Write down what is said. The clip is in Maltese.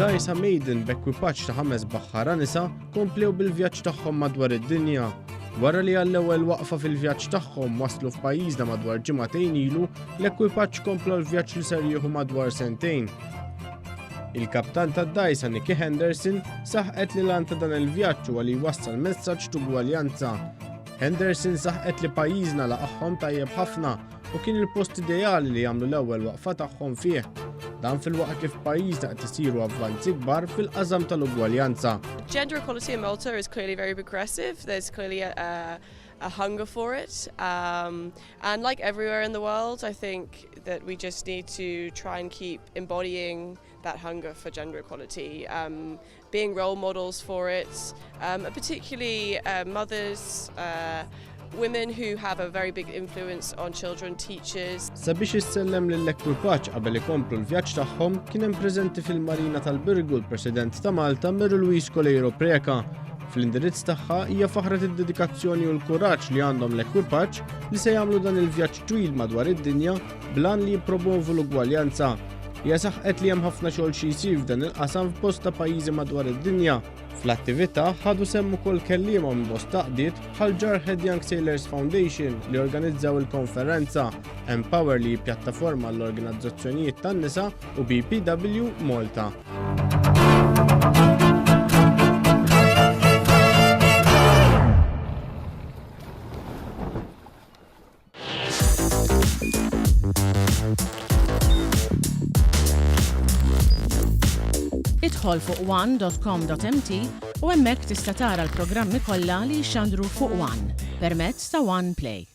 Dajsa Maiden b'ekwipaġġ ta' 5 baħħara nisa komplew bil-vjaġġ tagħhom madwar id-dinja. Wara li għall-ewwel waqfa fil-vjaġġ tagħhom waslu f'pajjiżna madwar ġimagħtejn ilu, l-ekwipaġġ kompla l-vjaġġ li ser jieħu madwar sentejn. Il-kaptan tad-Dajsa Nicky Henderson saħqet li lan ta' dan il-vjaġġ huwa li jwassal messaġġ ta' ugwaljanza. Henderson saħqet li pajjiżna laqgħhom tajjeb ħafna u kien il-post ideali li jagħmlu l-ewwel waqfa tagħhom fih. Dan fil-waqt li f'pajjiżna qed isiru avvanzi kbar fil-qasam tal-ugwaljanza. Gender equality in Malta is clearly very progressive. There's clearly a hunger for it. And like everywhere in the world, I think that we just need to try and keep embodying that hunger for gender equality, being role models for it, particularly mothers, women who have a very big influence on children, teachers. Sabiex issellem lill-ekwipaġġ qabel ikomplu l-vjaġġ tagħhom kien hemm preżenti fil-Marina tal-Birgu l-President ta' Malta Mary Louise Colero Preca. Fl-indirizz tagħha hija faħret id-dedikazzjoni u l-kuraġġ li għandhom l-ekwipaġġ li se jagħmlu dan il-vjaġġ twil madwar id-dinja b'lan li jippromovu l-ugwaljanza. Hija saħqet li hemm ħafna xogħol xi jsir f'dan il-qasam f'bosta pajjiżi madwar id-dinja. Fl-attività ħadu semm ukoll kelliema minn bosta qdiet bħal Jarhead Young Sailors Foundation li organizzaw il-konferenza, Empower li pjattaforma l-organizzazzjonijiet tan-nisa u BPW Malta. Idħol fuq one.com.mt u hemmhekk tista' tara l-programmi kollha li jxandru fuq One permezz ta' One Play.